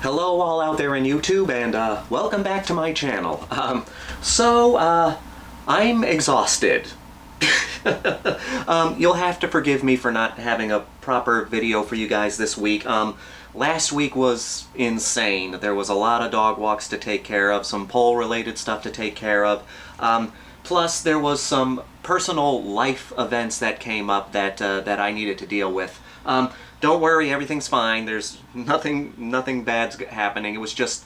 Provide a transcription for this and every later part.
Hello all out there in YouTube, and welcome back to my channel. I'm exhausted. You'll have to forgive me for not having a proper video for you guys this week. Last week was insane. There was a lot of dog walks to take care of, some poll-related stuff to take care of. Plus, there was some personal life events that came up that I needed to deal with. Don't worry, everything's fine. There's nothing bad's happening. It was just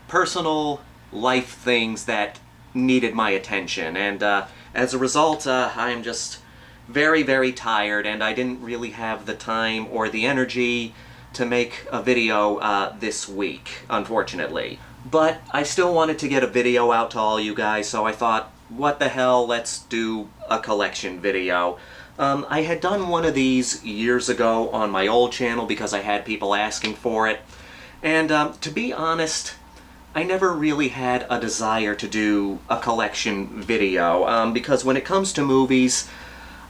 personal life things that needed my attention, and as a result, I am just very, very tired, and I didn't really have the time or the energy to make a video this week, unfortunately. But I still wanted to get a video out to all you guys, so I thought, what the hell, let's do a collection video. I had done one of these years ago on my old channel because I had people asking for it, and to be honest, I never really had a desire to do a collection video, because when it comes to movies,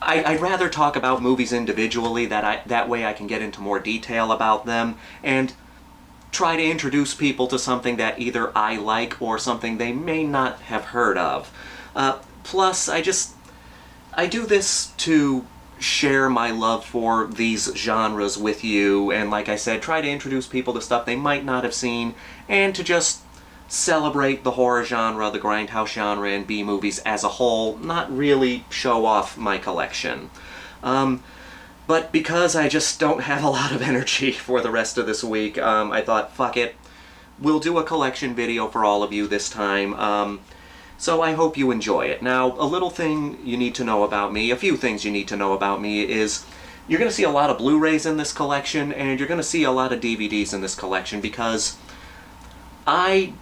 I'd rather talk about movies individually, that way I can get into more detail about them, and try to introduce people to something that either I like or something they may not have heard of. Plus, I do this to share my love for these genres with you, and like I said, try to introduce people to stuff they might not have seen, and to just celebrate the horror genre, the grindhouse genre, and B-movies as a whole, not really show off my collection. But because I just don't have a lot of energy for the rest of this week, I thought, fuck it, we'll do a collection video for all of you this time. So I hope you enjoy it. Now, a little thing you need to know about me, a few things you need to know about me is you're going to see a lot of Blu-rays in this collection, and you're going to see a lot of DVDs in this collection, because I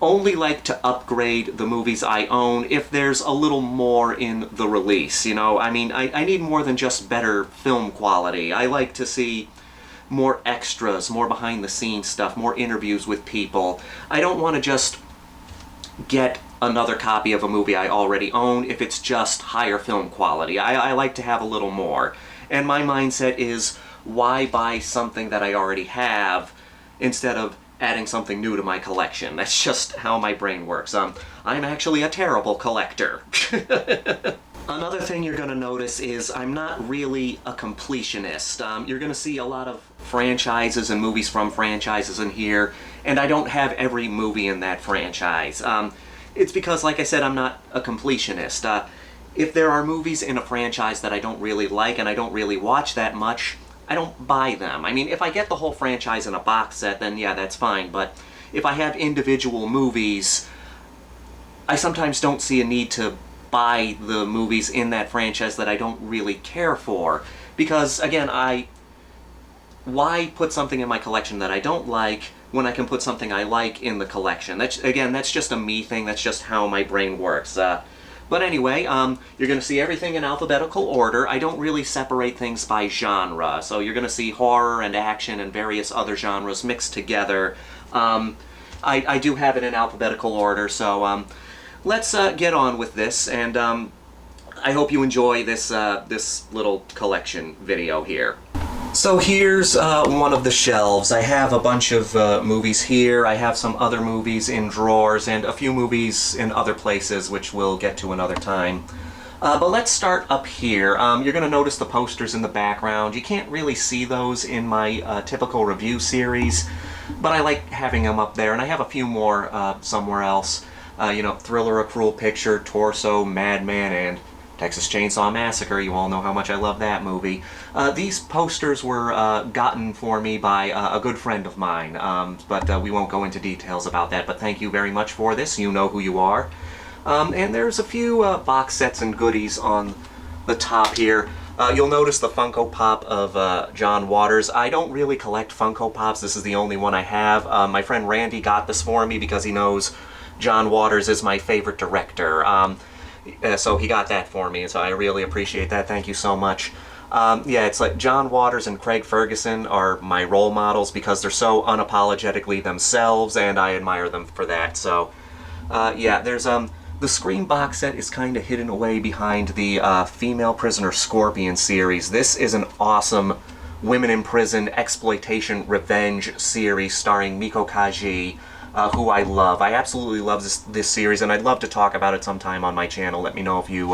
only like to upgrade the movies I own if there's a little more in the release, you know? I mean, I need more than just better film quality. I like to see more extras, more behind-the-scenes stuff, more interviews with people. I don't want to just get another copy of a movie I already own if it's just higher film quality. I like to have a little more. And my mindset is, why buy something that I already have instead of adding something new to my collection? That's just how my brain works. I'm actually a terrible collector. Another thing you're going to notice is I'm not really a completionist. You're going to see a lot of franchises and movies from franchises in here, and I don't have every movie in that franchise. It's because, like I said, I'm not a completionist. If there are movies in a franchise that I don't really like and I don't really watch that much, I don't buy them. I mean, if I get the whole franchise in a box set, then yeah, that's fine, but if I have individual movies, I sometimes don't see a need to buy the movies in that franchise that I don't really care for, because, again, why put something in my collection that I don't like when I can put something I like in the collection? That's just a me thing, that's just how my brain works. But anyway, you're going to see everything in alphabetical order. I don't really separate things by genre, so you're going to see horror and action and various other genres mixed together. I do have it in alphabetical order, so let's get on with this, and I hope you enjoy this little collection video here. So here's one of the shelves. I have a bunch of movies here. I have some other movies in drawers, and a few movies in other places, which we'll get to another time. But let's start up here. You're going to notice the posters in the background. You can't really see those in my typical review series, but I like having them up there, and I have a few more somewhere else. You know, Thriller, A Cruel Picture, Torso, Madman, and Texas Chainsaw Massacre. You all know how much I love that movie. These posters were gotten for me by a good friend of mine, but we won't go into details about that, but thank you very much for this. You know who you are. And there's a few box sets and goodies on the top here. You'll notice the Funko Pop of John Waters. I don't really collect Funko Pops. This is the only one I have. My friend Randy got this for me because he knows John Waters is my favorite director. So he got that for me, so I really appreciate that. Thank you so much. Yeah, it's like John Waters and Craig Ferguson are my role models because they're so unapologetically themselves, and I admire them for that. So, yeah, there's the Scream box set is kind of hidden away behind the Female Prisoner Scorpion series. This is an awesome women in prison exploitation revenge series starring Miko Kaji, who I love. I absolutely love this series, and I'd love to talk about it sometime on my channel. Let me know if you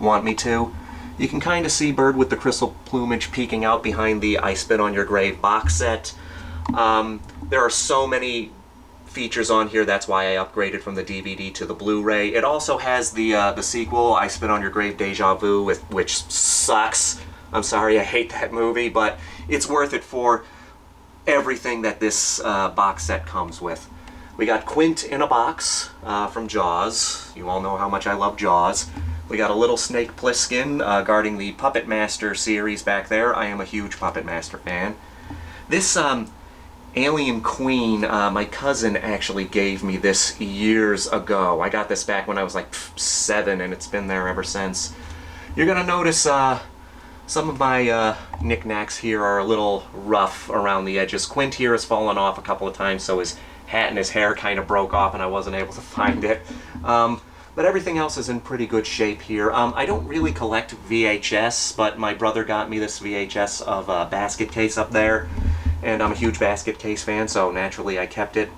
want me to. You can kind of see Bird with the Crystal Plumage peeking out behind the I Spit on Your Grave box set. There are so many features on here, that's why I upgraded from the DVD to the Blu-ray. It also has the sequel, I Spit on Your Grave Deja Vu, which sucks. I'm sorry, I hate that movie, but it's worth it for everything that this box set comes with. We got Quint in a box from Jaws. You all know how much I love Jaws. We got a little Snake Plissken guarding the Puppet Master series back there. I am a huge Puppet Master fan. This Alien Queen, my cousin actually gave me this years ago. I got this back when I was like 7, and it's been there ever since. You're gonna notice some of my knickknacks here are a little rough around the edges. Quint here has fallen off a couple of times, so his hat and his hair kind of broke off and I wasn't able to find it. But everything else is in pretty good shape here. I don't really collect VHS, but my brother got me this VHS of a Basket Case up there, and I'm a huge Basket Case fan, so naturally I kept it.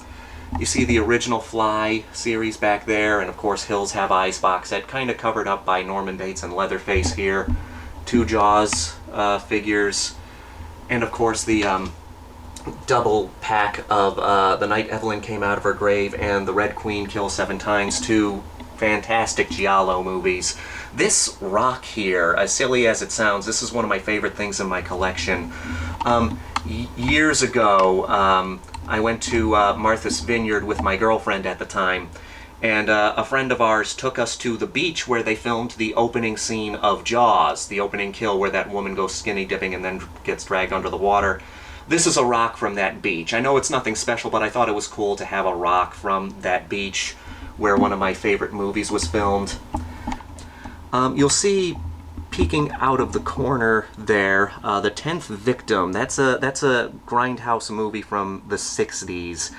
You see the original Fly series back there, and of course Hills Have Eyes box set, kind of covered up by Norman Bates and Leatherface here. 2 Jaws figures, and of course the double pack of The Night Evelyn Came Out of Her Grave and The Red Queen Kills 7 Times, 2 fantastic Giallo movies. This rock here, as silly as it sounds, this is one of my favorite things in my collection. Years ago, I went to Martha's Vineyard with my girlfriend at the time, and a friend of ours took us to the beach where they filmed the opening scene of Jaws, the opening kill where that woman goes skinny dipping and then gets dragged under the water. This is a rock from that beach. I know it's nothing special, but I thought it was cool to have a rock from that beach where one of my favorite movies was filmed. You'll see peeking out of the corner there, The 10th Victim. That's a Grindhouse movie from the 60s.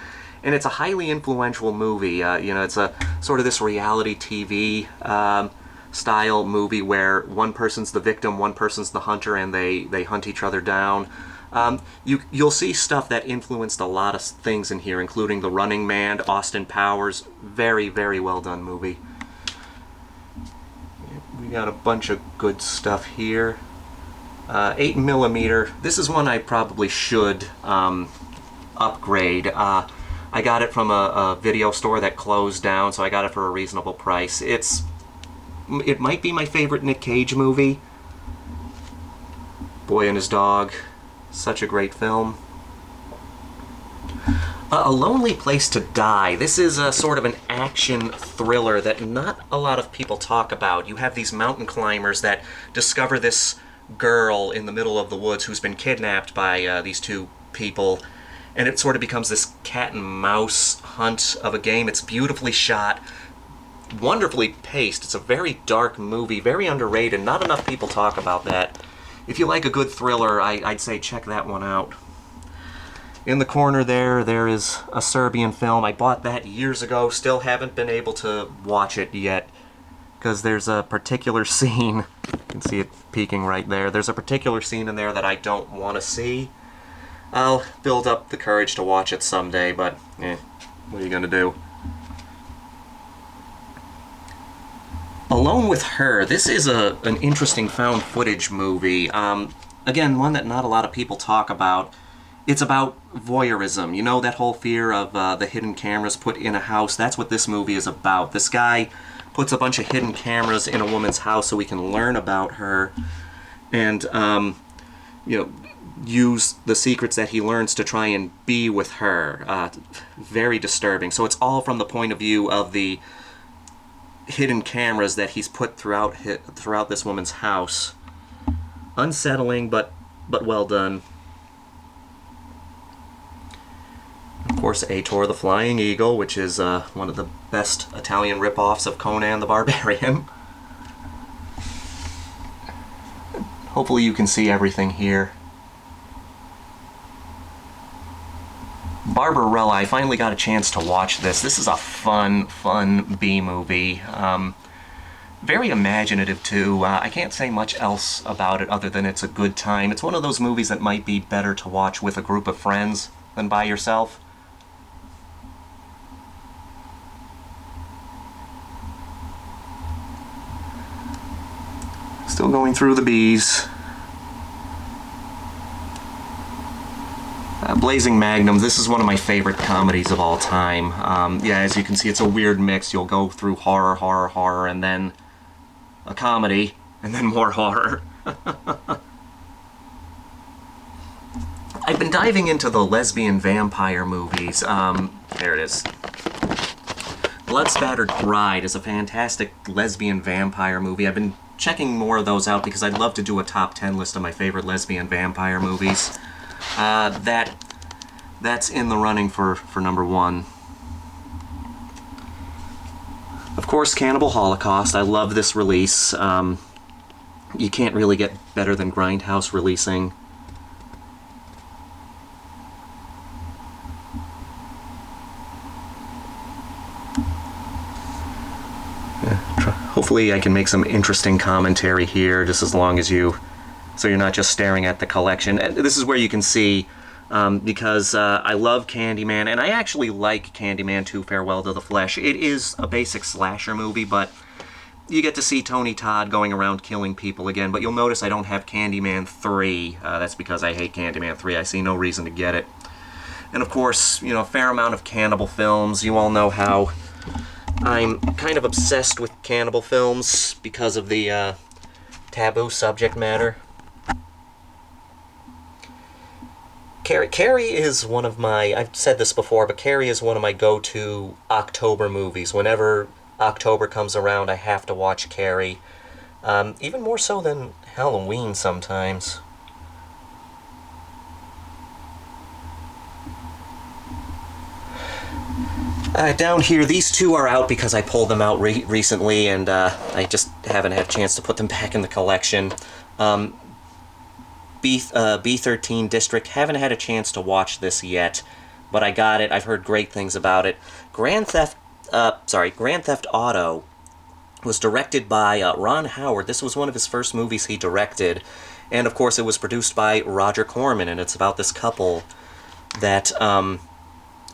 And it's a highly influential movie. You know, it's a sort of this reality TV style movie where one person's the victim, one person's the hunter, and they hunt each other down. You'll see stuff that influenced a lot of things in here, including The Running Man, Austin Powers. Very, very well done movie. We got a bunch of good stuff here. 8mm. This is one I probably should upgrade. I got it from a video store that closed down, so I got it for a reasonable price. It might be my favorite Nick Cage movie. Boy and His Dog. Such a great film. A Lonely Place to Die. This is a sort of an action thriller that not a lot of people talk about. You have these mountain climbers that discover this girl in the middle of the woods who's been kidnapped by these 2 people, and it sort of becomes this cat and mouse hunt of a game. It's beautifully shot, wonderfully paced. It's a very dark movie, very underrated. Not enough people talk about that. If you like a good thriller, I'd say check that one out. In the corner there is a Serbian film. I bought that years ago. Still haven't been able to watch it yet, because there's a particular scene, you can see it peeking right there, there's a particular scene in there that I don't want to see. I'll build up the courage to watch it someday, but what are you gonna do? Alone with Her. This is an interesting found footage movie. Again, one that not a lot of people talk about. It's about voyeurism. You know, that whole fear of the hidden cameras put in a house? That's what this movie is about. This guy puts a bunch of hidden cameras in a woman's house so we can learn about her and, you know, use the secrets that he learns to try and be with her. Very disturbing. So it's all from the point of view of the hidden cameras that he's put throughout this woman's house. Unsettling, but well done. Of course, Ator the Flying Eagle, which is one of the best Italian rip-offs of Conan the Barbarian. Hopefully you can see everything here. Barbarella, I finally got a chance to watch this. This is a fun B-movie. Very imaginative, too. I can't say much else about it other than it's a good time. It's one of those movies that might be better to watch with a group of friends than by yourself. Still going through the bees. Blazing Magnum, this is one of my favorite comedies of all time. Yeah, as you can see, it's a weird mix. You'll go through horror, horror, horror, and then a comedy, and then more horror. I've been diving into the lesbian vampire movies. There it is. Blood Spattered Bride is a fantastic lesbian vampire movie. I've been checking more of those out because I'd love to do a top 10 list of my favorite lesbian vampire movies. That's in the running for number 1. Of course, Cannibal Holocaust. I love this release. You can't really get better than Grindhouse releasing. Hopefully I can make some interesting commentary here, just as long as so you're not just staring at the collection. And this is where you can see, because I love Candyman, and I actually like Candyman 2 Farewell to the Flesh. It is a basic slasher movie, but you get to see Tony Todd going around killing people again. But you'll notice I don't have Candyman 3. That's because I hate Candyman 3. I see no reason to get it. And of course, you know, a fair amount of cannibal films. You all know how I'm kind of obsessed with cannibal films because of the taboo subject matter. Carrie is one of my, I've said this before, but Carrie is one of my go-to October movies. Whenever October comes around, I have to watch Carrie. Even more so than Halloween sometimes. Down here, these two are out because I pulled them out recently, and I just haven't had a chance to put them back in the collection. B13 District, haven't had a chance to watch this yet, but I got it. I've heard great things about it. Grand Theft Auto was directed by Ron Howard. This was one of his first movies he directed, and of course it was produced by Roger Corman, and it's about this couple that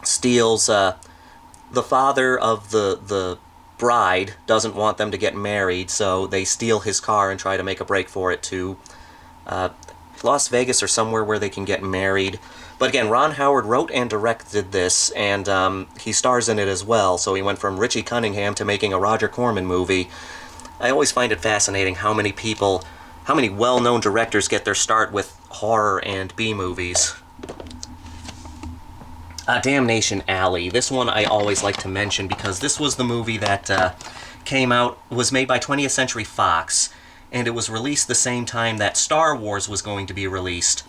steals... the father of the bride doesn't want them to get married, so they steal his car and try to make a break for it to Las Vegas or somewhere where they can get married. But again, Ron Howard wrote and directed this, and he stars in it as well, so he went from Richie Cunningham to making a Roger Corman movie. I always find it fascinating how many well-known directors get their start with horror and B-movies. Damnation Alley. This one I always like to mention because this was the movie that was made by 20th Century Fox, and it was released the same time that Star Wars was going to be released.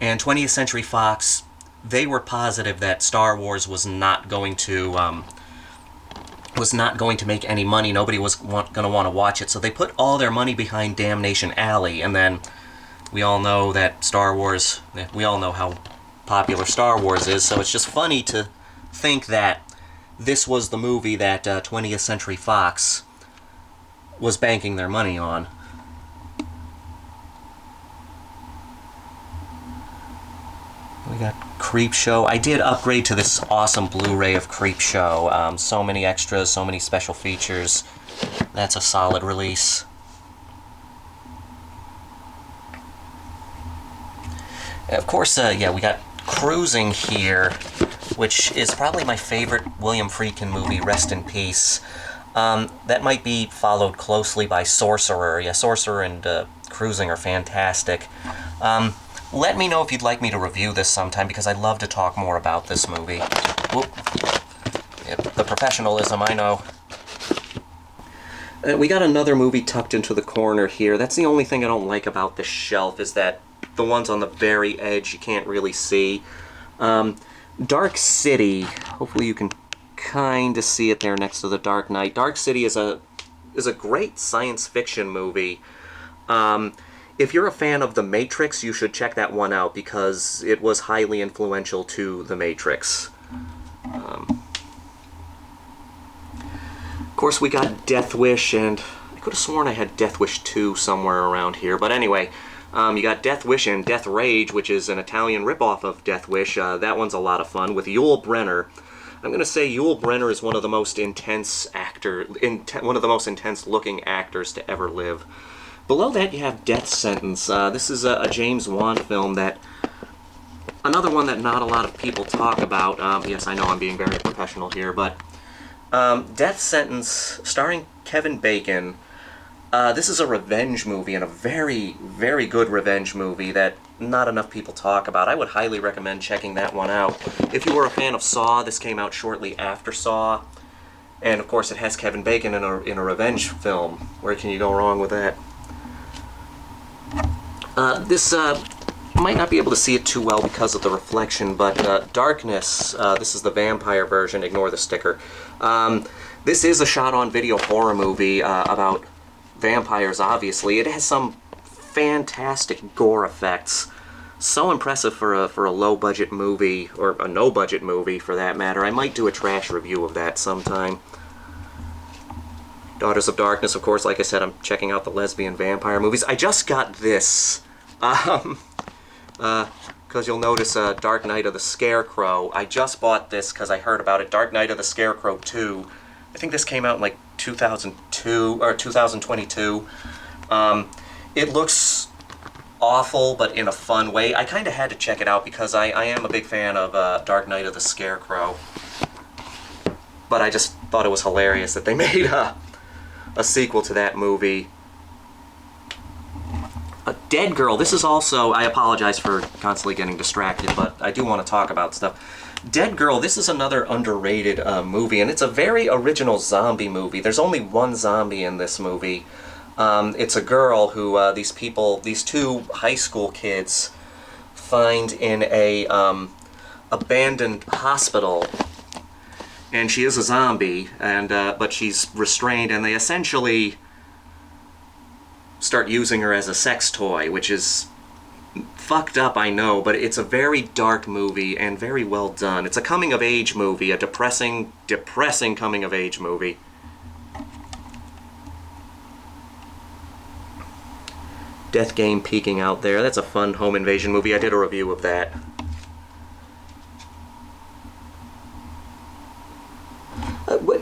And 20th Century Fox, they were positive that Star Wars was not going to make any money. Nobody was going to want to watch it, so they put all their money behind Damnation Alley, and then we all know that we all know how popular Star Wars is, so it's just funny to think that this was the movie that 20th Century Fox was banking their money on. We got Creepshow. I did upgrade to this awesome Blu-ray of Creepshow. So many extras, so many special features. That's a solid release. Of course, yeah, we got Cruising here, which is probably my favorite William Friedkin movie, Rest in Peace. That might be followed closely by Sorcerer. Yeah, Sorcerer and Cruising are fantastic. Let me know if you'd like me to review this sometime, because I'd love to talk more about this movie. Whoop. Yep, the professionalism, I know. We got another movie tucked into the corner here. That's the only thing I don't like about this shelf, is that the ones on the very edge you can't really see. Dark City. Hopefully you can kind of see it there next to The Dark Knight. Dark City is a great science fiction movie. If you're a fan of The Matrix, you should check that one out, because it was highly influential to The Matrix. Of course, we got Death Wish, and I could have sworn I had Death Wish 2 somewhere around here, but anyway, you got Death Wish and Death Rage, which is an Italian ripoff of Death Wish. That one's a lot of fun with Yul Brynner. I'm going to say Yul Brynner is one of the most intense looking actors to ever live. Below that, you have Death Sentence. This is a James Wan film that, another one that not a lot of people talk about. Yes, I know I'm being very professional here, but Death Sentence, starring Kevin Bacon. This is a revenge movie, and a very, very good revenge movie that not enough people talk about. I would highly recommend checking that one out. If you were a fan of Saw, this came out shortly after Saw. And of course it has Kevin Bacon in a revenge film. Where can you go wrong with that? This might not be able to see it too well because of the reflection, but Darkness, this is the vampire version, ignore the sticker. This is a shot-on-video horror movie about vampires, obviously. It has some fantastic gore effects. So impressive for a low-budget movie, or a no-budget movie for that matter. I might do a trash review of that sometime. Daughters of Darkness, of course, like I said, I'm checking out the lesbian vampire movies. I just got this. Because you'll notice Dark Night of the Scarecrow. I just bought this because I heard about it. Dark Night of the Scarecrow 2. I think this came out in like 2002 or 2022. It looks awful, but in a fun way. I kind of had to check it out because I am a big fan of Dark Night of the Scarecrow. But I just thought it was hilarious that they made a sequel to that movie. Dead Girl, this is also, I apologize for constantly getting distracted, but I do want to talk about stuff. Dead Girl, this is another underrated movie, and it's a very original zombie movie. There's only one zombie in this movie. It's a girl who these two high school kids find in a abandoned hospital, and she is a zombie, and but she's restrained, and they essentially start using her as a sex toy, which is fucked up, I know, but it's a very dark movie and very well done. It's a coming-of-age movie, a depressing coming-of-age movie. Death Game peeking out there. That's a fun home invasion movie. I did a review of that.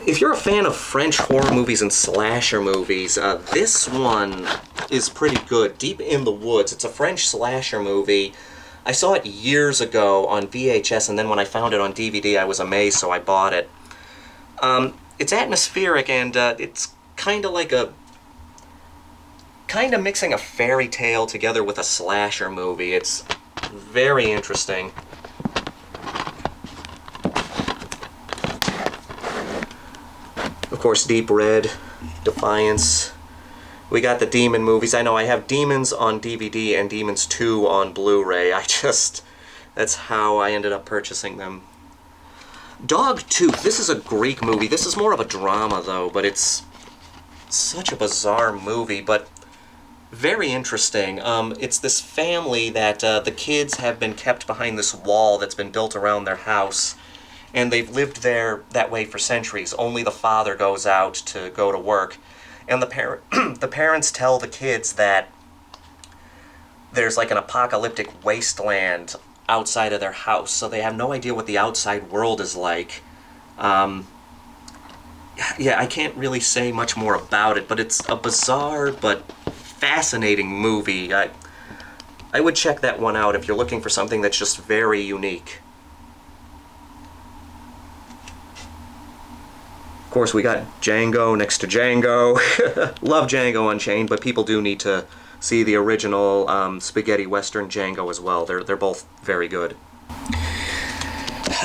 If you're a fan of French horror movies and slasher movies, this one is pretty good. Deep in the Woods. It's a French slasher movie. I saw it years ago on VHS, and then when I found it on DVD, I was amazed, so I bought it. It's atmospheric, and it's kind of like mixing a fairy tale together with a slasher movie. It's very interesting. Of course, Deep Red, Defiance. We got the Demon movies. I know I have Demons on DVD and Demons 2 on Blu-ray. That's how I ended up purchasing them. Dogtooth, this is a Greek movie. This is more of a drama, though, but it's such a bizarre movie, but very interesting. It's this family that the kids have been kept behind this wall that's been built around their house, and they've lived there that way for centuries. Only the father goes out to go to work. And the parents tell the kids that there's like an apocalyptic wasteland outside of their house, so they have no idea what the outside world is like. Yeah, I can't really say much more about it, but it's a bizarre but fascinating movie. I would check that one out if you're looking for something that's just very unique. Of course, we got Django next to Django. Love Django Unchained, but people do need to see the original spaghetti western Django as well. They're both very good.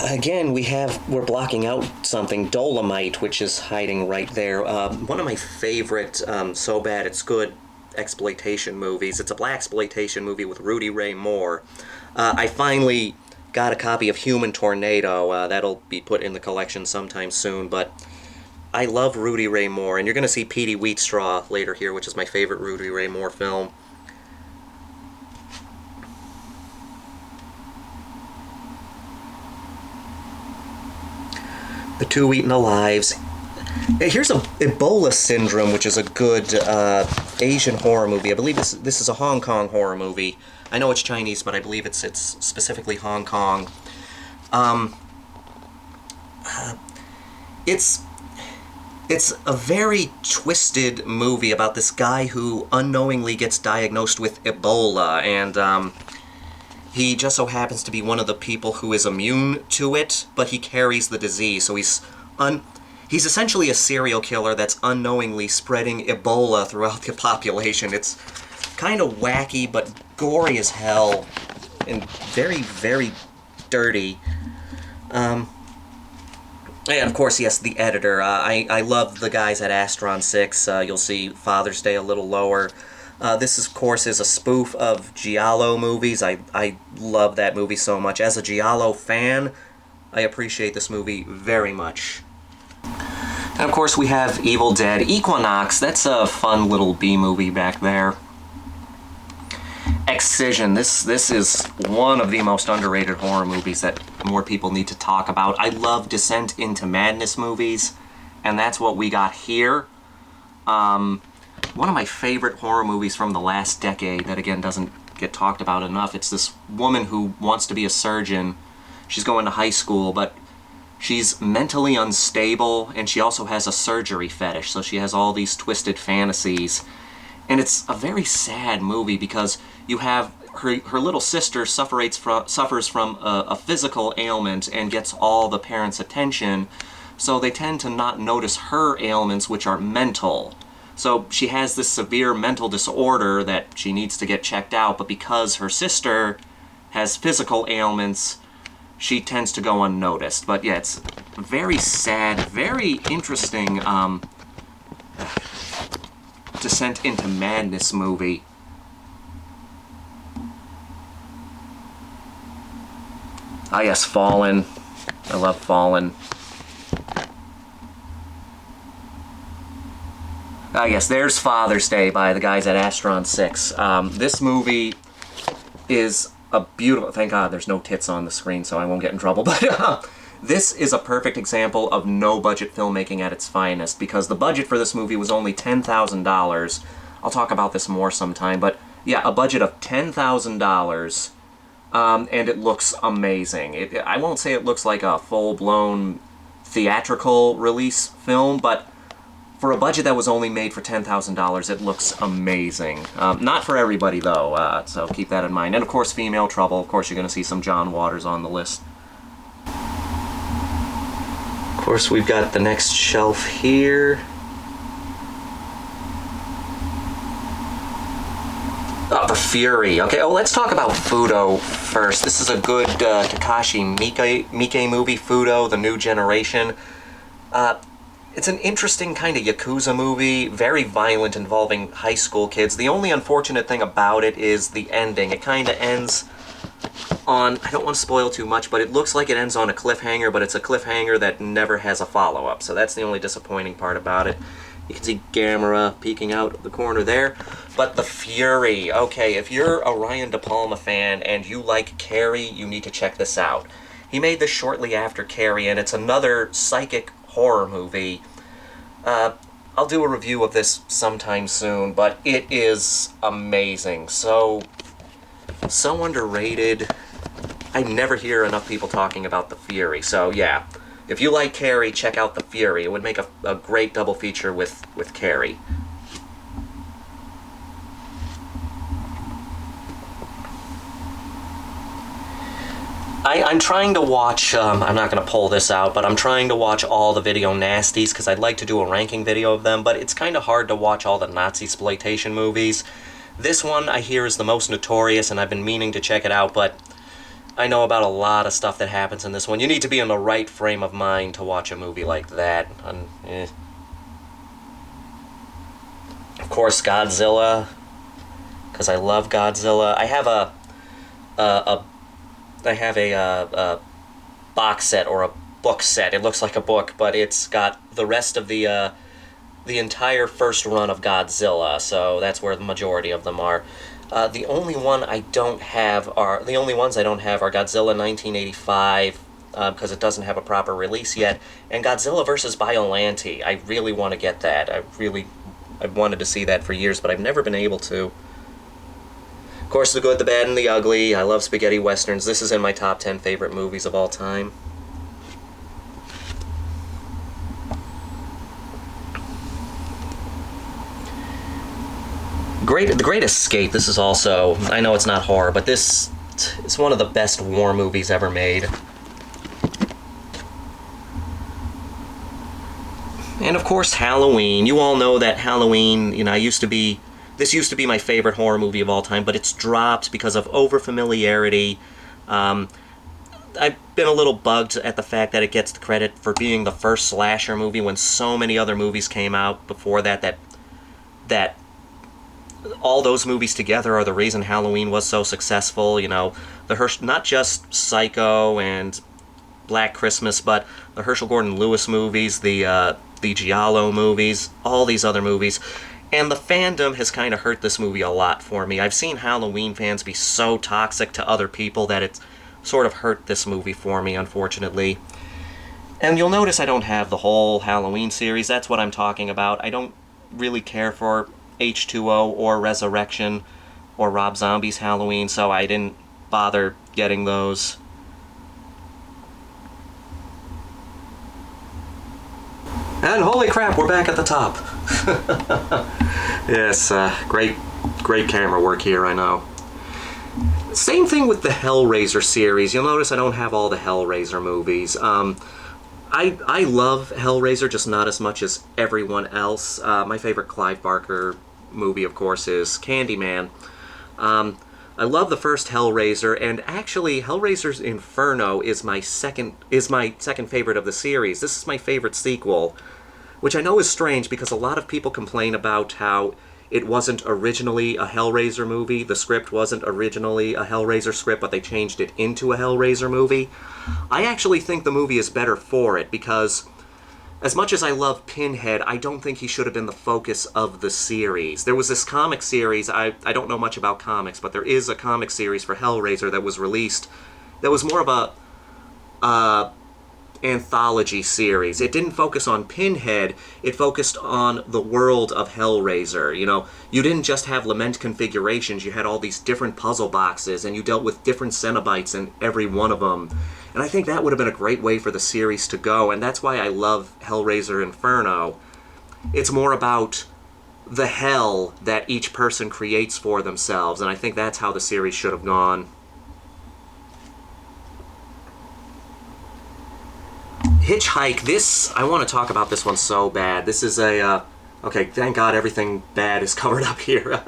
Again, we're blocking out something, Dolomite, which is hiding right there. One of my favorite So Bad It's Good exploitation movies. It's a blaxploitation movie with Rudy Ray Moore. I finally got a copy of Human Tornado. That'll be put in the collection sometime soon, but I love Rudy Ray Moore, and you're going to see Petey Wheatstraw later here, which is my favorite Rudy Ray Moore film. The Two Eaten Alives. Here's a Ebola Syndrome, which is a good Asian horror movie. I believe this is a Hong Kong horror movie. I know it's Chinese, but I believe it's specifically Hong Kong. Um, it's it's a very twisted movie about this guy who unknowingly gets diagnosed with Ebola, and he just so happens to be one of the people who is immune to it, but he carries the disease, so he's essentially a serial killer that's unknowingly spreading Ebola throughout the population. It's kind of wacky, but gory as hell, and very, very dirty. And of course, yes, the editor. I love the guys at Astron 6. You'll see Father's Day a little lower. This, of course, is a spoof of Giallo movies. I love that movie so much. As a Giallo fan, I appreciate this movie very much. And of course, we have Evil Dead Equinox. That's a fun little B-movie back there. Excision. This is one of the most underrated horror movies that more people need to talk about. I love Descent into Madness movies, and that's what we got here. One of my favorite horror movies from the last decade that, again, doesn't get talked about enough. It's this woman who wants to be a surgeon. She's going to high school, but she's mentally unstable, and she also has a surgery fetish, so she has all these twisted fantasies. And it's a very sad movie because you have her little sister suffers from a physical ailment and gets all the parents' attention, so they tend to not notice her ailments, which are mental. So she has this severe mental disorder that she needs to get checked out, but because her sister has physical ailments, she tends to go unnoticed. But yeah, it's very sad, very interesting Descent into Madness movie. Ah yes, Fallen. I love Fallen. Ah yes, there's Father's Day by the guys at Astron 6. This movie is a beautiful... Thank God there's no tits on the screen, so I won't get in trouble. But this is a perfect example of no-budget filmmaking at its finest, because the budget for this movie was only $10,000. I'll talk about this more sometime, but yeah, a budget of $10,000, and it looks amazing. I won't say it looks like a full-blown theatrical release film, but for a budget that was only made for $10,000, it looks amazing. Not for everybody, though, so keep that in mind. And, of course, Female Trouble. Of course, you're going to see some John Waters on the list. Of course, we've got the next shelf here. Oh, The Fury. Okay, let's talk about Fudo first. This is a good Takashi Miike movie, Fudo, The New Generation. It's an interesting kind of Yakuza movie, very violent, involving high school kids. The only unfortunate thing about it is the ending. It kind of ends on, I don't want to spoil too much, but it looks like it ends on a cliffhanger, but it's a cliffhanger that never has a follow-up, so that's the only disappointing part about it. You can see Gamera peeking out of the corner there. But The Fury, okay, if you're a Ryan De Palma fan and you like Carrie, you need to check this out. He made this shortly after Carrie, and it's another psychic horror movie. I'll do a review of this sometime soon, but it is amazing. So underrated. I never hear enough people talking about The Fury, so yeah. If you like Carrie, check out The Fury. It would make a great double feature with Carrie. I'm trying to watch, I'm not going to pull this out, but I'm trying to watch all the Video Nasties, because I'd like to do a ranking video of them, but it's kind of hard to watch all the Nazi-sploitation movies. This one, I hear, is the most notorious, and I've been meaning to check it out, but I know about a lot of stuff that happens in this one. You need to be in the right frame of mind to watch a movie like that. Of course, Godzilla, because I love Godzilla. I have a box set, or a book set. It looks like a book, but it's got the rest of the entire first run of Godzilla, so that's where the majority of them are. The only ones I don't have are Godzilla 1985, because it doesn't have a proper release yet. And Godzilla vs. Biollante, I really want to get that. I've wanted to see that for years, but I've never been able to. Of course, The Good, the Bad, and the Ugly. I love spaghetti westerns. This is in my top 10 favorite movies of all time. The Great Escape. This is also, I know it's not horror, but this is one of the best war movies ever made. And of course, Halloween. You all know that Halloween, you know, this used to be my favorite horror movie of all time, but it's dropped because of overfamiliarity. I've been a little bugged at the fact that it gets the credit for being the first slasher movie when so many other movies came out before that all those movies together are the reason Halloween was so successful. You know, not just Psycho and Black Christmas, but the Herschel Gordon Lewis movies, the Giallo movies, all these other movies. And the fandom has kind of hurt this movie a lot for me. I've seen Halloween fans be so toxic to other people that it's sort of hurt this movie for me, unfortunately. And you'll notice I don't have the whole Halloween series. That's what I'm talking about. I don't really care for H2O or Resurrection or Rob Zombie's Halloween, so I didn't bother getting those. And holy crap, we're back at the top. Yes, great camera work here, I know. Same thing with the Hellraiser series. You'll notice I don't have all the Hellraiser movies. I love Hellraiser, just not as much as everyone else. My favorite Clive Barker movie, of course, is Candyman. I love the first Hellraiser, and actually, Hellraiser's Inferno is my second favorite of the series. This is my favorite sequel, which I know is strange because a lot of people complain about how it wasn't originally a Hellraiser movie. The script wasn't originally a Hellraiser script, but they changed it into a Hellraiser movie. I actually think the movie is better for it because, as much as I love Pinhead, I don't think he should have been the focus of the series. There was this comic series, I don't know much about comics, but there is a comic series for Hellraiser that was released that was more of a anthology series. It didn't focus on Pinhead, it focused on the world of Hellraiser. You know, you didn't just have lament configurations, you had all these different puzzle boxes, and you dealt with different Cenobites in every one of them. And I think that would have been a great way for the series to go, and that's why I love Hellraiser Inferno. It's more about the hell that each person creates for themselves, and I think that's how the series should have gone. Hitchhike, I want to talk about this one so bad. This is okay, thank God everything bad is covered up here.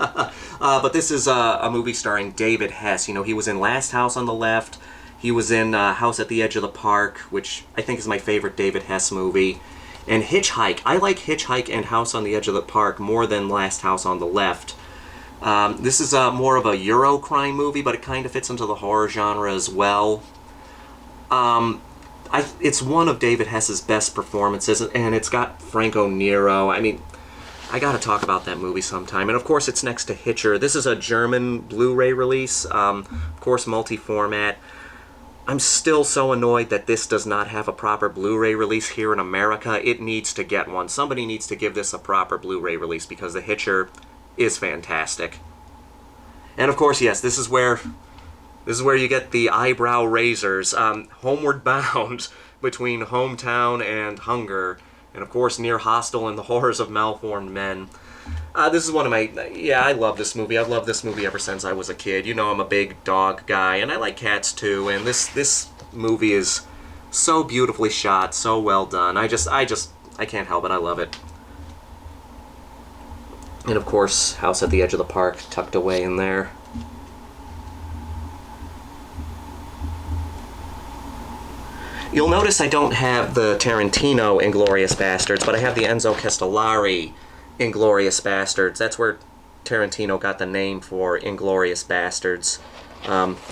But this is a movie starring David Hess. You know, he was in Last House on the Left. He was in House at the Edge of the Park, which I think is my favorite David Hess movie. And Hitchhike. I like Hitchhike and House on the Edge of the Park more than Last House on the Left. This is more of a Eurocrime movie, but it kind of fits into the horror genre as well. It's one of David Hess's best performances, and it's got Franco Nero. I mean, I gotta talk about that movie sometime. And of course, it's next to Hitcher. This is a German Blu-ray release, of course, multi-format. I'm still so annoyed that this does not have a proper Blu-ray release here in America. It needs to get one. Somebody needs to give this a proper Blu-ray release because The Hitcher is fantastic. And of course, yes, this is where you get the eyebrow raisers. Homeward Bound between Hometown and Hunger. And of course, Near Hostel and the Horrors of Malformed Men. This is one of my... Yeah, I love this movie. I've loved this movie ever since I was a kid. You know I'm a big dog guy, and I like cats too. And this movie is so beautifully shot, so well done. I can't help it. I love it. And of course, House at the Edge of the Park, tucked away in there. You'll notice I don't have the Tarantino Inglourious Basterds, but I have the Enzo Castellari Inglourious Basterds. That's where Tarantino got the name for Inglourious Basterds.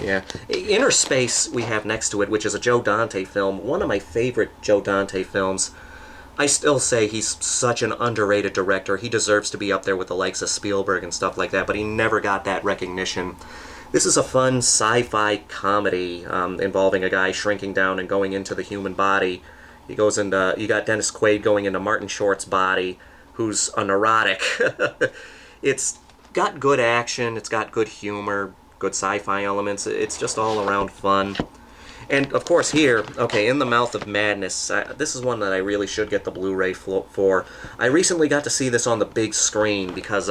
Yeah. Inner Space we have next to it, which is a Joe Dante film. One of my favorite Joe Dante films. I still say he's such an underrated director. He deserves to be up there with the likes of Spielberg and stuff like that, but he never got that recognition. This is a fun sci-fi comedy involving a guy shrinking down and going into the human body. He goes into, you got Dennis Quaid going into Martin Short's body, who's a neurotic. It's got good action, it's got good humor, good sci-fi elements. It's just all around fun. And of course here, okay, In the Mouth of Madness, this is one that I really should get the Blu-ray for. I recently got to see this on the big screen because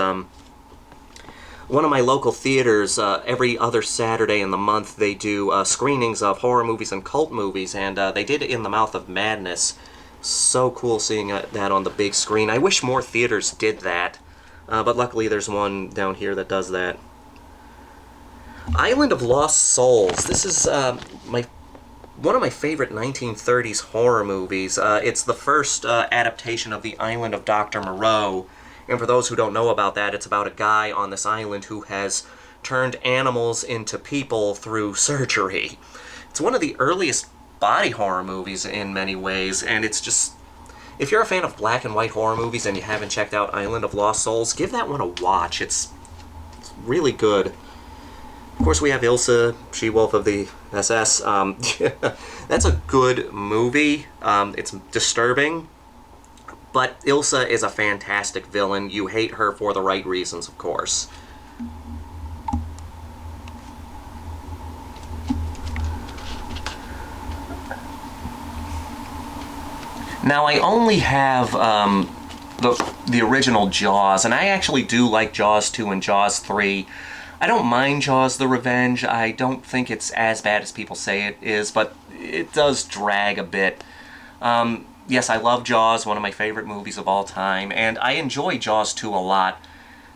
one of my local theaters, every other Saturday in the month, they do screenings of horror movies and cult movies, and they did In the Mouth of Madness. So cool seeing that on the big screen. I wish more theaters did that, but luckily there's one down here that does that. Island of Lost Souls. This is one of my favorite 1930s horror movies. It's the first adaptation of The Island of Dr. Moreau. And for those who don't know about that, it's about a guy on this island who has turned animals into people through surgery. It's one of the earliest body horror movies in many ways, and it's just... If you're a fan of black and white horror movies and you haven't checked out Island of Lost Souls, give that one a watch. It's really good. Of course, we have Ilsa, She-Wolf of the SS. That's a good movie. It's disturbing, but Ilsa is a fantastic villain. You hate her for the right reasons, of course. Now, I only have the original Jaws, and I actually do like Jaws 2 and Jaws 3. I don't mind Jaws the Revenge. I don't think it's as bad as people say it is, but it does drag a bit. Yes, I love Jaws, one of my favorite movies of all time, and I enjoy Jaws 2 a lot.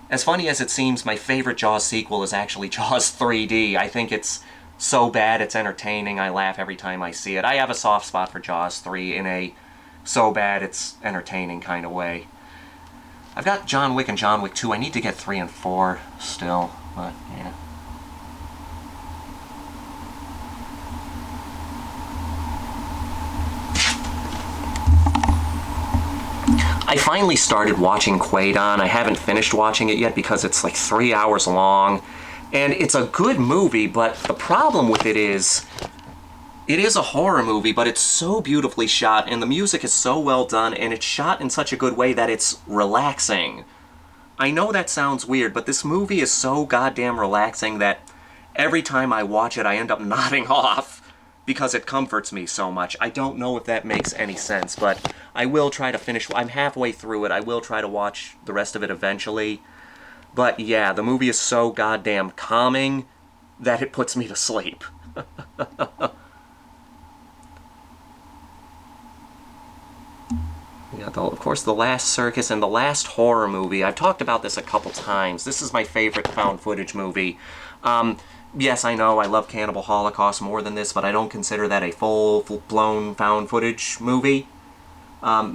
As funny as it seems, my favorite Jaws sequel is actually Jaws 3D. I think it's so bad it's entertaining. I laugh every time I see it. I have a soft spot for Jaws 3 in a so bad it's entertaining kind of way. I've got John Wick and John Wick 2. I need to get 3 and 4 still, but yeah. I finally started watching Quaidon. I haven't finished watching it yet because it's like 3 hours long. And it's a good movie, but the problem with it is a horror movie, but it's so beautifully shot, and the music is so well done, and it's shot in such a good way that it's relaxing. I know that sounds weird, but this movie is so goddamn relaxing that every time I watch it, I end up nodding off because it comforts me so much. I don't know if that makes any sense, but I will try to finish. I'm halfway through it. I will try to watch the rest of it eventually. But yeah, the movie is so goddamn calming that it puts me to sleep. Yeah, of course, The Last Circus and The Last Horror Movie. I've talked about this a couple times. This is my favorite found footage movie. Yes, I know I love Cannibal Holocaust more than this, but I don't consider that a full-blown found footage movie.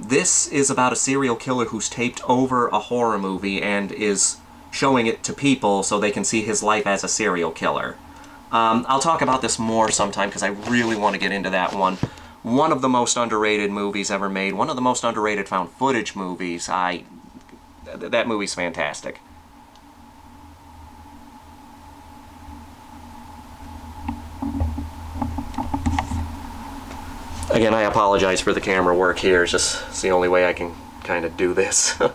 This is about a serial killer who's taped over a horror movie and is showing it to people so they can see his life as a serial killer. I'll talk about this more sometime because I really want to get into that one. One of the most underrated movies ever made, one of the most underrated found footage movies. That movie's fantastic. Again, I apologize for the camera work here. It's the only way I can kind of do this. Now,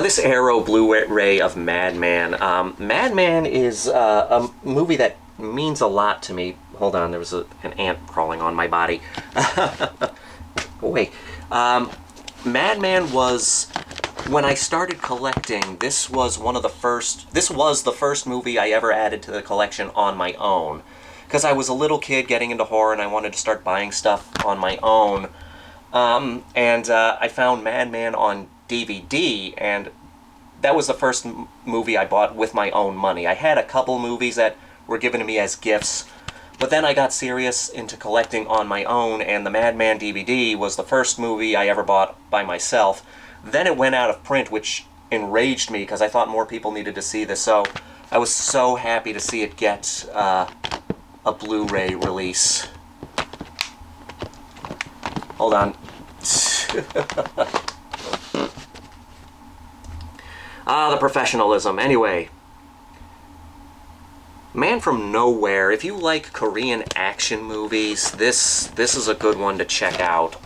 this Arrow Blu-ray of Madman. Madman is a movie that means a lot to me. Hold on, there was an ant crawling on my body. Wait. Madman was... When I started collecting, this was the first movie I ever added to the collection on my own. Because I was a little kid getting into horror and I wanted to start buying stuff on my own. I found Madman on DVD, and that was the first movie I bought with my own money. I had a couple movies that were given to me as gifts, but then I got serious into collecting on my own, and the Madman DVD was the first movie I ever bought by myself. Then it went out of print, which enraged me because I thought more people needed to see this, so I was so happy to see it get a Blu-ray release. Hold on. The professionalism. Anyway, Man from Nowhere. If you like Korean action movies, this is a good one to check out.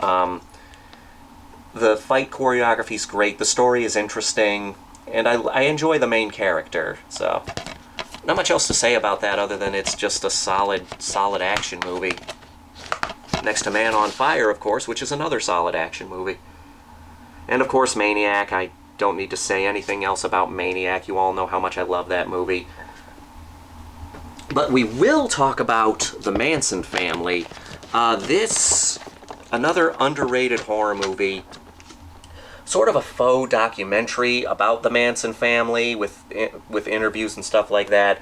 The fight choreography is great, the story is interesting, and I enjoy the main character, so not much else to say about that other than it's just a solid action movie. Next to Man on Fire, of course, which is another solid action movie. And of course Maniac. I don't need to say anything else about Maniac. You all know how much I love that movie. But we will talk about the Manson family. Another underrated horror movie. Sort of a faux documentary about the Manson family with interviews and stuff like that.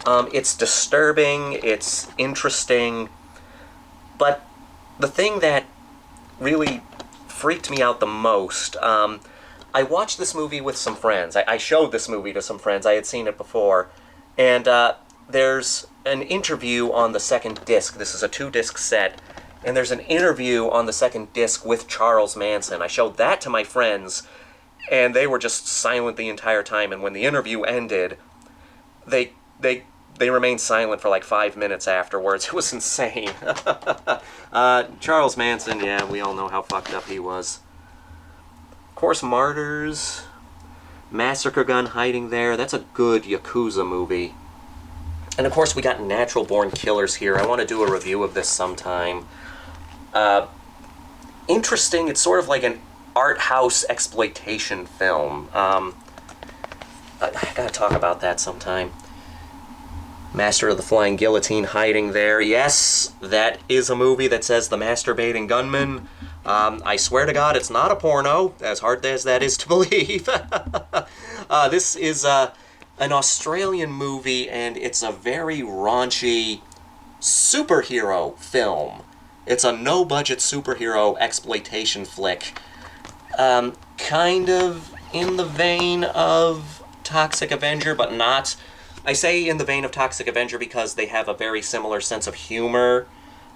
It's disturbing, it's interesting, but the thing that really freaked me out the most, I watched this movie with some friends. I showed this movie to some friends. I had seen it before. And there's an interview on the second disc. This is a 2-disc set. And there's an interview on the second disc with Charles Manson. I showed that to my friends, and they were just silent the entire time. And when the interview ended, they remained silent for like 5 minutes afterwards. It was insane. Charles Manson, yeah, we all know how fucked up he was. Of course, Martyrs, Massacre Gun Hiding There. That's a good Yakuza movie. And of course, we got Natural Born Killers here. I want to do a review of this sometime. Interesting. It's sort of like an art house exploitation film. I gotta talk about that sometime. Master of the Flying Guillotine, Hiding There. Yes, that is a movie that says The Masturbating Gunman. I swear to God, it's not a porno, as hard as that is to believe. This is an Australian movie, and it's a very raunchy superhero film. It's a no-budget superhero exploitation flick. Kind of in the vein of Toxic Avenger, but not. I say in the vein of Toxic Avenger because they have a very similar sense of humor.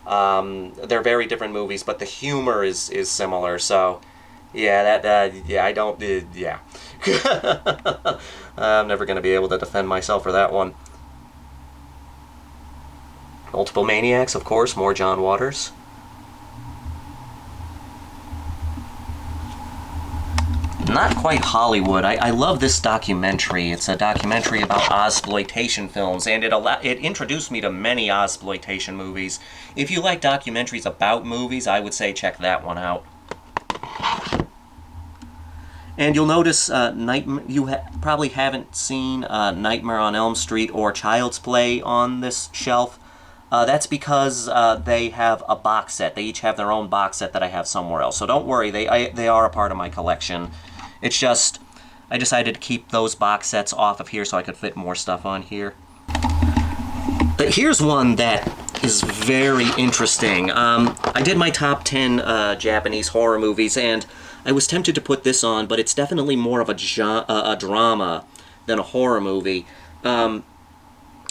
They're very different movies, but the humor is similar, so yeah, yeah. I'm never going to be able to defend myself for that one. Multiple Maniacs, of course, more John Waters. Not quite Hollywood. I love this documentary. It's a documentary about Ozploitation films, and it introduced me to many Ozploitation movies. If you like documentaries about movies, I would say check that one out. And you'll notice you probably haven't seen Nightmare on Elm Street or Child's Play on this shelf. That's because they have a box set. They each have their own box set that I have somewhere else. So don't worry, they are a part of my collection. It's just, I decided to keep those box sets off of here so I could fit more stuff on here. But here's one that is very interesting. I did my top 10 Japanese horror movies, and I was tempted to put this on, but it's definitely more of a drama than a horror movie.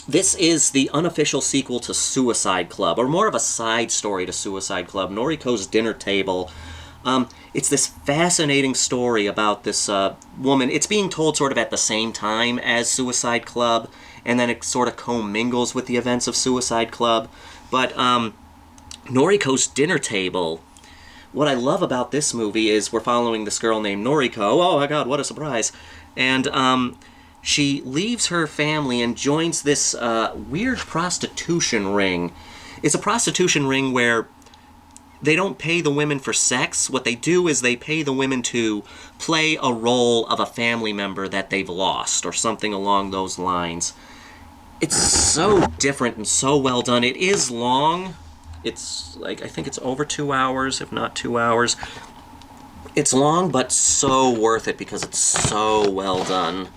This is the unofficial sequel to Suicide Club, or more of a side story to Suicide Club, Noriko's Dinner Table. It's this fascinating story about this woman. It's being told sort of at the same time as Suicide Club, and then it sort of commingles with the events of Suicide Club. But Noriko's Dinner Table, what I love about this movie is we're following this girl named Noriko. Oh my god, what a surprise. And she leaves her family and joins this weird prostitution ring. It's a prostitution ring where they don't pay the women for sex. What they do is they pay the women to play a role of a family member that they've lost, or something along those lines. It's so different and so well done. It is long. It's like, I think it's over 2 hours, if not 2 hours. It's long, but so worth it because it's so well done.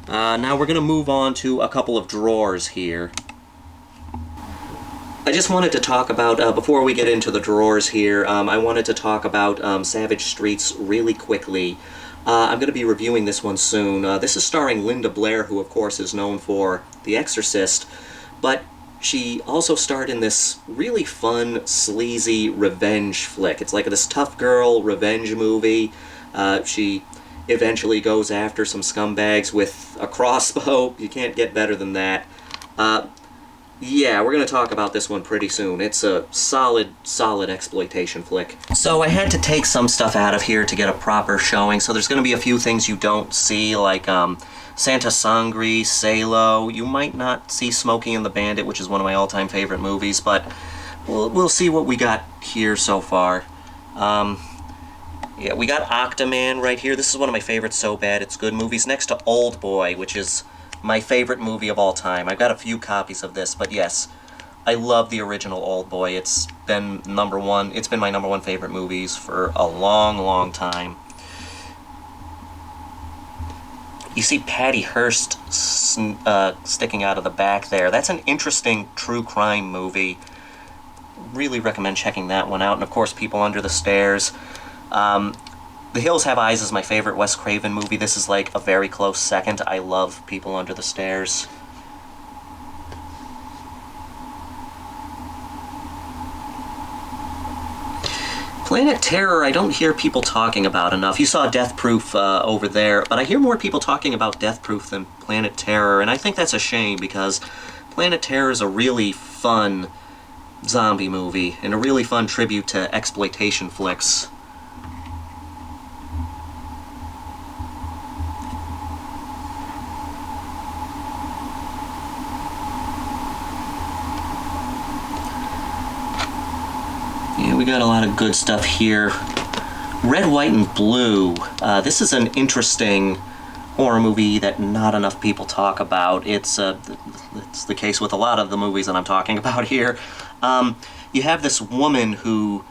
Now we're going to move on to a couple of drawers here. I just wanted to talk about, before we get into the drawers here, I wanted to talk about Savage Streets really quickly. I'm going to be reviewing this one soon. This is starring Linda Blair, who of course is known for The Exorcist, but she also starred in this really fun, sleazy revenge flick. It's like this tough girl revenge movie. She eventually goes after some scumbags with a crossbow. You can't get better than that. Yeah, we're going to talk about this one pretty soon. It's a solid exploitation flick. So I had to take some stuff out of here to get a proper showing, so there's going to be a few things you don't see, like Santa Sangre, Salo. You might not see Smokey and the Bandit, which is one of my all-time favorite movies, but we'll see what we got here so far. Yeah, we got Octoman right here. This is one of my favorite So Bad It's Good movies, next to Old Boy, which is my favorite movie of all time. I've got a few copies of this, but yes, I love the original Old Boy. It's been number one. It's been my number one favorite movies for a long time. You see Patty Hearst sticking out of the back there. That's an interesting true crime movie. Really recommend checking that one out. And of course, People Under the Stairs. The Hills Have Eyes is my favorite Wes Craven movie. This is like a very close second. I love People Under the Stairs. Planet Terror, I don't hear people talking about enough. You saw Death Proof over there, but I hear more people talking about Death Proof than Planet Terror, and I think that's a shame because Planet Terror is a really fun zombie movie and a really fun tribute to exploitation flicks. Yeah, we got a lot of good stuff here. Red, White, and Blue. This is an interesting horror movie that not enough people talk about. It's the case with a lot of the movies that I'm talking about here. You have this woman who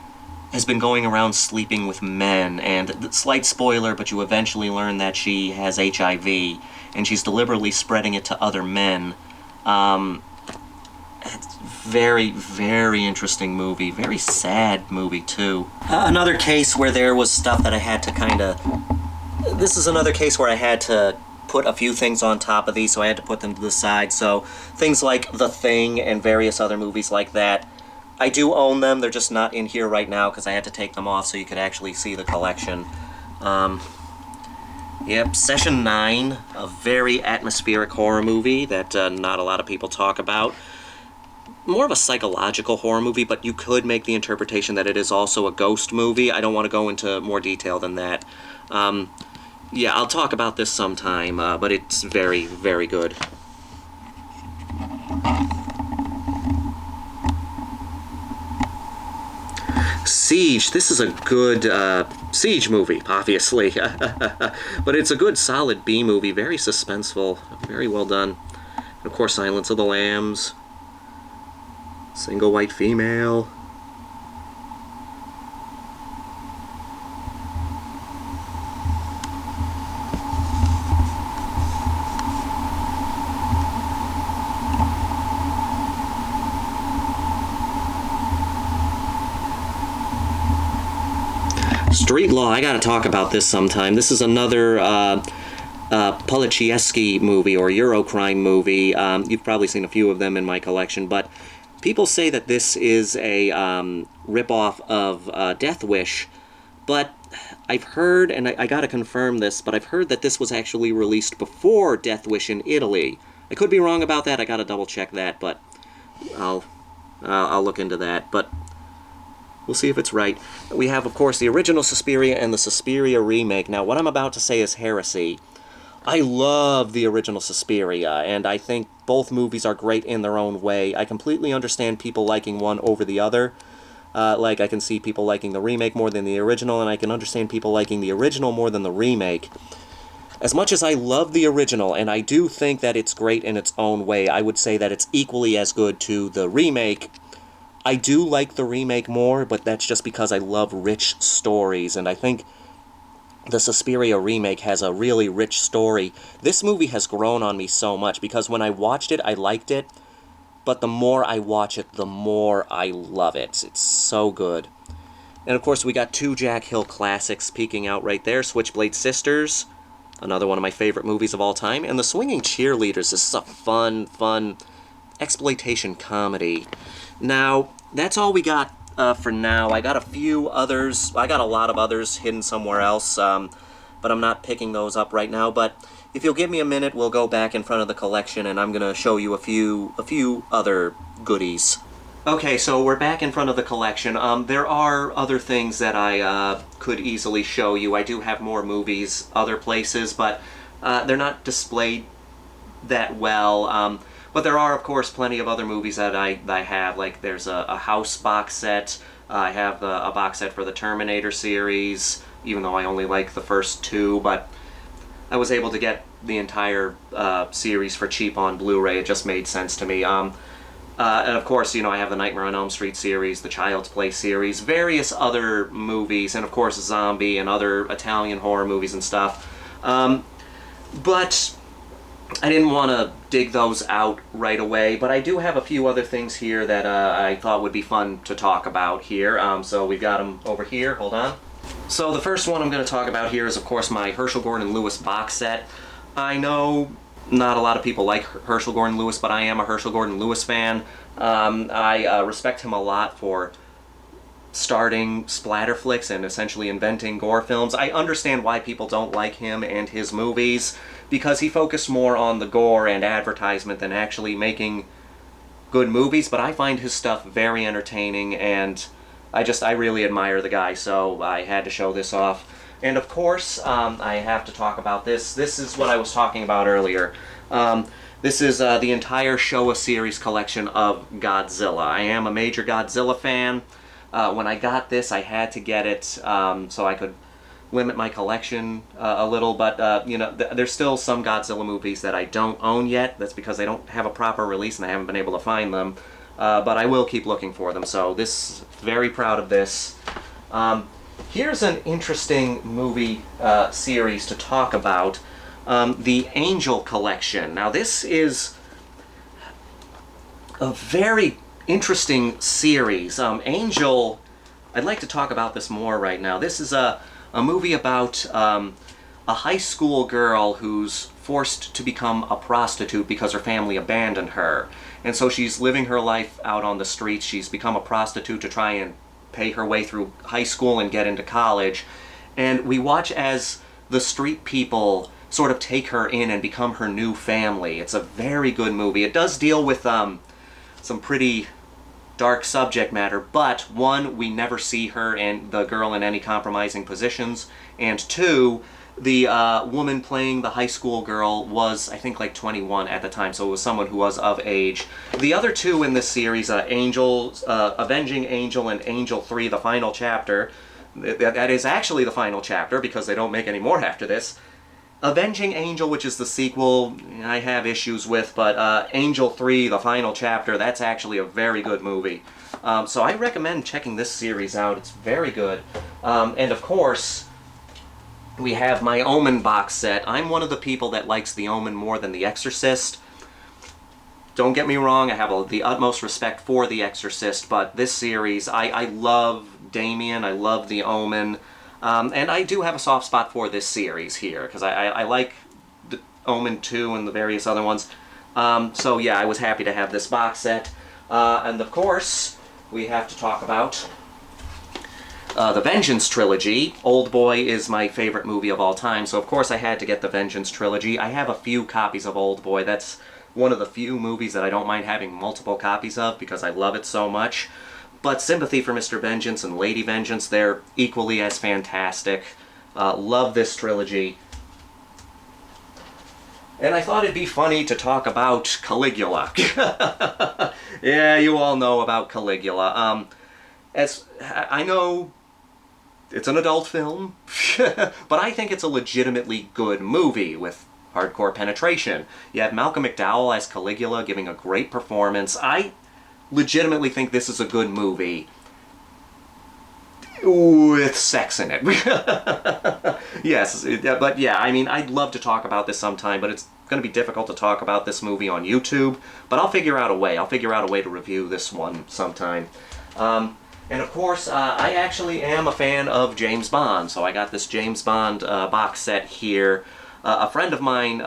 has been going around sleeping with men, and slight spoiler, but you eventually learn that she has HIV, and she's deliberately spreading it to other men. It's very interesting movie. Very sad movie, too. Another case where there was stuff that I had to kind of... This is another case where I had to put a few things on top of these, so I had to put them to the side. So things like The Thing and various other movies like that, I do own them. They're just not in here right now because I had to take them off so you could actually see the collection. Yep, Session 9, a very atmospheric horror movie that not a lot of people talk about. More of a psychological horror movie, but you could make the interpretation that it is also a ghost movie. I don't want to go into more detail than that. Yeah, I'll talk about this sometime, but it's very good. Siege. This is a good Siege movie, obviously. But it's a good, solid B movie. Very suspenseful. Very well done. And of course, Silence of the Lambs. Single white female. Street Law, I gotta talk about this sometime. This is another Polichieski movie or Eurocrime movie. You've probably seen a few of them in my collection, but people say that this is a ripoff of Death Wish, but I've heard, and I gotta confirm this, but I've heard that this was actually released before Death Wish in Italy. I could be wrong about that, I gotta double check that, but I'll look into that, but we'll see if it's right. We have, of course, the original Suspiria and the Suspiria remake. Now, what I'm about to say is heresy. I love the original Suspiria, and I think both movies are great in their own way. I completely understand people liking one over the other. Like, I can see people liking the remake more than the original, and I can understand people liking the original more than the remake. As much as I love the original, and I do think that it's great in its own way, I would say that it's equally as good to the remake. I do like the remake more, but that's just because I love rich stories, and I think the Suspiria remake has a really rich story. This movie has grown on me so much, because when I watched it, I liked it, but the more I watch it, the more I love it. It's so good. And of course, we got two Jack Hill classics peeking out right there. Switchblade Sisters, another one of my favorite movies of all time, and The Swinging Cheerleaders. This is a fun exploitation comedy. Now, that's all we got for now. I got a few others. I got a lot of others hidden somewhere else, but I'm not picking those up right now. But if you'll give me a minute, we'll go back in front of the collection, and I'm gonna show you a few other goodies. Okay, so we're back in front of the collection. There are other things that I could easily show you. I do have more movies other places, but they're not displayed that well. But there are, of course, plenty of other movies that I have. Like, there's a House box set. I have a box set for the Terminator series, even though I only like the first two, but I was able to get the entire series for cheap on Blu-ray. It just made sense to me. And of course, you know, I have the Nightmare on Elm Street series, the Child's Play series, various other movies, and of course zombie and other Italian horror movies and stuff. But I didn't want to dig those out right away, but I do have a few other things here that I thought would be fun to talk about here. So we've got them over here. Hold on. So the first one I'm going to talk about here is, of course, my Herschell Gordon Lewis box set. I know not a lot of people like Herschell Gordon Lewis, but I am a Herschell Gordon Lewis fan. I respect him a lot for starting splatter flicks and essentially inventing gore films. I understand why people don't like him and his movies, because he focused more on the gore and advertisement than actually making good movies, but I find his stuff very entertaining, and I really admire the guy, so I had to show this off. And of course, I have to talk about this. This is what I was talking about earlier. This is the entire Showa series collection of Godzilla. I am a major Godzilla fan. When I got this, I had to get it so I could limit my collection a little, but you know, there's still some Godzilla movies that I don't own yet. That's because they don't have a proper release and I haven't been able to find them. But I will keep looking for them, so very proud of this. Here's an interesting movie series to talk about, the Angel Collection. Now this is a very interesting series. Angel, I'd like to talk about this more right now. This is a movie about a high school girl who's forced to become a prostitute because her family abandoned her. And so she's living her life out on the streets. She's become a prostitute to try and pay her way through high school and get into college. And we watch as the street people sort of take her in and become her new family. It's a very good movie. It does deal with some pretty dark subject matter, but one, we never see her and the girl in any compromising positions, and two, the woman playing the high school girl was, I think, like 21 at the time, so it was someone who was of age. The other two in this series, Avenging Angel and Angel 3, the final chapter, that is actually the final chapter because they don't make any more after this. Avenging Angel, which is the sequel, I have issues with, but Angel 3, the final chapter, that's actually a very good movie. So I recommend checking this series out. It's very good. And of course, we have my Omen box set. I'm one of the people that likes The Omen more than The Exorcist. Don't get me wrong, I have the utmost respect for The Exorcist, but this series, I love Damien, I love The Omen. And I do have a soft spot for this series here, because I like the Omen 2 and the various other ones. So yeah, I was happy to have this box set. And of course, we have to talk about the Vengeance trilogy. Oldboy is my favorite movie of all time, so of course I had to get the Vengeance trilogy. I have a few copies of Oldboy. That's one of the few movies that I don't mind having multiple copies of because I love it so much. But Sympathy for Mr. Vengeance and Lady Vengeance, they're equally as fantastic. Love this trilogy. And I thought it'd be funny to talk about Caligula. Yeah, you all know about Caligula. As I know, it's an adult film, but I think it's a legitimately good movie with hardcore penetration. You have Malcolm McDowell as Caligula giving a great performance. I legitimately think this is a good movie with sex in it. Yes, but yeah, I mean, I'd love to talk about this sometime, but it's going to be difficult to talk about this movie on YouTube, but I'll figure out a way. I'll figure out a way to review this one sometime. And of course, I actually am a fan of James Bond, so I got this James Bond box set here. A friend of mine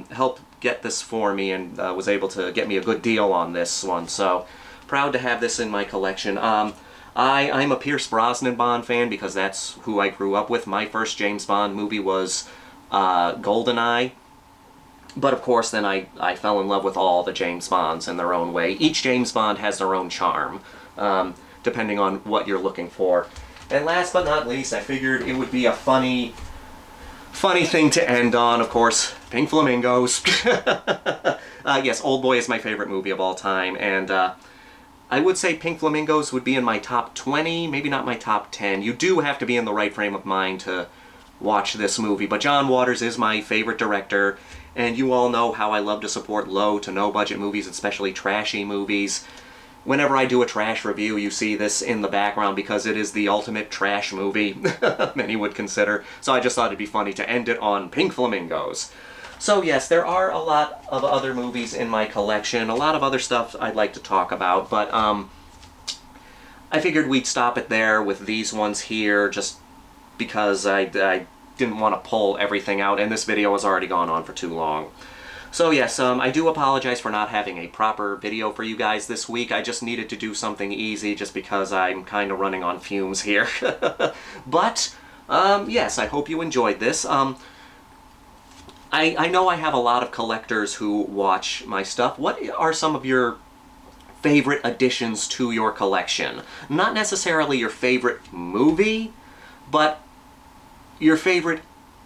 helped get this for me and was able to get me a good deal on this one, so proud to have this in my collection. I'm a Pierce Brosnan Bond fan because that's who I grew up with. My first James Bond movie was GoldenEye. But of course, then I fell in love with all the James Bonds in their own way. Each James Bond has their own charm, depending on what you're looking for. And last but not least, I figured it would be a funny thing to end on, of course, Pink Flamingos. Yes, Oldboy is my favorite movie of all time, and I would say Pink Flamingos would be in my top 20, maybe not my top 10. You do have to be in the right frame of mind to watch this movie, but John Waters is my favorite director, and you all know how I love to support low to no budget movies, especially trashy movies. Whenever I do a trash review, you see this in the background because it is the ultimate trash movie, many would consider. So I just thought it'd be funny to end it on Pink Flamingos. So yes, there are a lot of other movies in my collection, a lot of other stuff I'd like to talk about, but I figured we'd stop it there with these ones here, just because I didn't want to pull everything out, and this video has already gone on for too long. So yes, I do apologize for not having a proper video for you guys this week. I just needed to do something easy just because I'm kind of running on fumes here. But, yes, I hope you enjoyed this. I know I have a lot of collectors who watch my stuff. What are some of your favorite additions to your collection? Not necessarily your favorite movie, but your favorite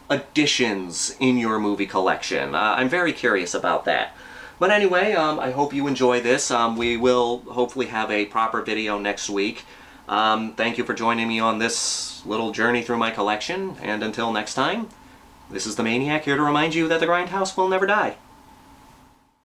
additions in your movie collection. I'm very curious about that. But anyway, I hope you enjoy this. We will hopefully have a proper video next week. Thank you for joining me on this little journey through my collection, and until next time, this is the Maniac here to remind you that the Grindhouse will never die.